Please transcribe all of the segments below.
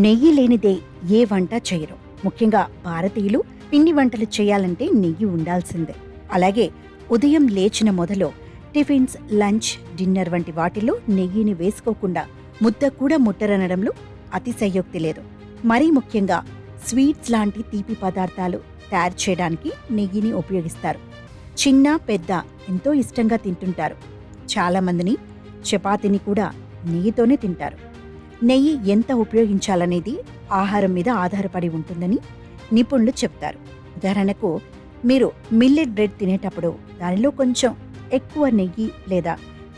నెయ్యి లేనిదే ఏ వంట చేయరు. ముఖ్యంగా భారతీయులు పిండి వంటలు చేయాలంటే నెయ్యి ఉండాల్సిందే. అలాగే ఉదయం లేచిన మొదలు టిఫిన్స్, లంచ్, డిన్నర్ వంటి వాటిల్లో నెయ్యిని వేసుకోకుండా ముద్ద కూడా ముట్టరనడంలో అతిశయోక్తి లేదు. మరీ ముఖ్యంగా స్వీట్స్ లాంటి తీపి పదార్థాలు తయారు చేయడానికి నెయ్యిని ఉపయోగిస్తారు. చిన్న పెద్ద ఎంతో ఇష్టంగా తింటుంటారు. చాలామందిని చపాతీని కూడా నెయ్యితోనే తింటారు. నెయ్యి ఎంత ఉపయోగించాలనేది ఆహారం మీద ఆధారపడి ఉంటుందని నిపుణులు చెప్తారు. ఉదాహరణకు, మీరు మిల్లెట్ బ్రెడ్ తినేటప్పుడు దానిలో కొంచెం ఎక్కువ నెయ్యి లేదా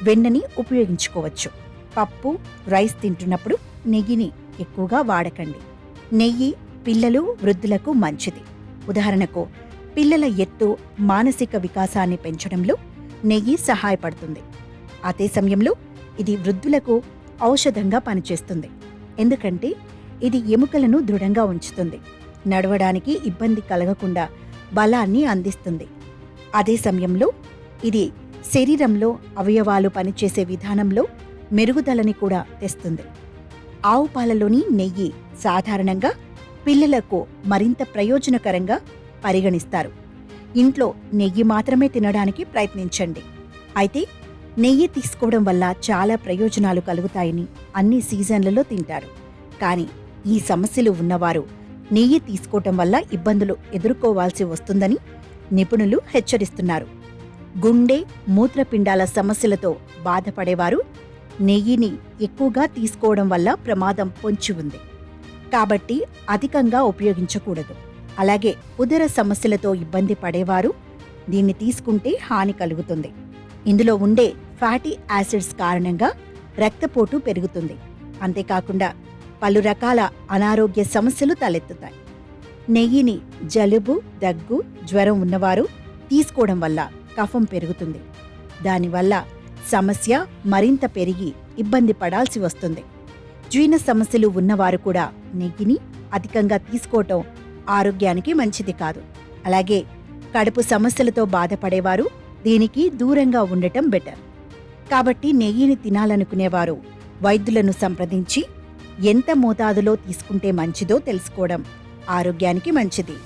వెన్నని ఉపయోగించుకోవచ్చు. పప్పు, రైస్ తింటున్నప్పుడు నెయ్యిని ఎక్కువగా వాడకండి. నెయ్యి పిల్లలు, వృద్ధులకు మంచిది. ఉదాహరణకు, పిల్లల ఎత్తు, మానసిక వికాసాన్ని పెంచడంలో నెయ్యి సహాయపడుతుంది. అదే సమయంలో ఇది వృద్ధులకు ఔషధంగా పనిచేస్తుంది. ఎందుకంటే ఇది ఎముకలను దృఢంగా ఉంచుతుంది, నడవడానికి ఇబ్బంది కలగకుండా బలాన్ని అందిస్తుంది. అదే సమయంలో ఇది శరీరంలో అవయవాలు పనిచేసే విధానంలో మెరుగుదలని కూడా తెస్తుంది. ఆవు పాలలోని నెయ్యి సాధారణంగా పిల్లలకు మరింత ప్రయోజనకరంగా పరిగణిస్తారు. ఇంట్లో నెయ్యి మాత్రమే తినడానికి ప్రయత్నించండి. అయితే నెయ్యి తీసుకోవడం వల్ల చాలా ప్రయోజనాలు కలుగుతాయని అన్ని సీజన్లలో తింటారు. కానీ ఈ సమస్యలు ఉన్నవారు నెయ్యి తీసుకోవటం వల్ల ఇబ్బందులు ఎదుర్కోవాల్సి వస్తుందని నిపుణులు హెచ్చరిస్తున్నారు. గుండె, మూత్రపిండాల సమస్యలతో బాధపడేవారు నెయ్యిని ఎక్కువగా తీసుకోవడం వల్ల ప్రమాదం పొంచి ఉంది. కాబట్టి అధికంగా ఉపయోగించకూడదు. అలాగే ఉదర సమస్యలతో ఇబ్బంది పడేవారు దీన్ని తీసుకుంటే హాని కలుగుతుంది. ఇందులో ఉండే ఫ్యాటీ యాసిడ్స్ కారణంగా రక్తపోటు పెరుగుతుంది. అంతేకాకుండా పలు రకాల అనారోగ్య సమస్యలు తలెత్తుతాయి. నెయ్యిని జలుబు, దగ్గు, జ్వరం ఉన్నవారు తీసుకోవడం వల్ల కఫం పెరుగుతుంది. దానివల్ల సమస్య మరింత పెరిగి ఇబ్బంది పడాల్సి వస్తుంది. జీర్ణ సమస్యలు ఉన్నవారు కూడా నెయ్యిని అధికంగా తీసుకోవటం ఆరోగ్యానికి మంచిది కాదు. అలాగే కడుపు సమస్యలతో బాధపడేవారు దీనికి దూరంగా ఉండటం బెటర్. కాబట్టి నెయ్యిని తినాలనుకునేవారు వైద్యులను సంప్రదించి ఎంత మోతాదులో తీసుకుంటే మంచిదో తెలుసుకోవడం ఆరోగ్యానికి మంచిది.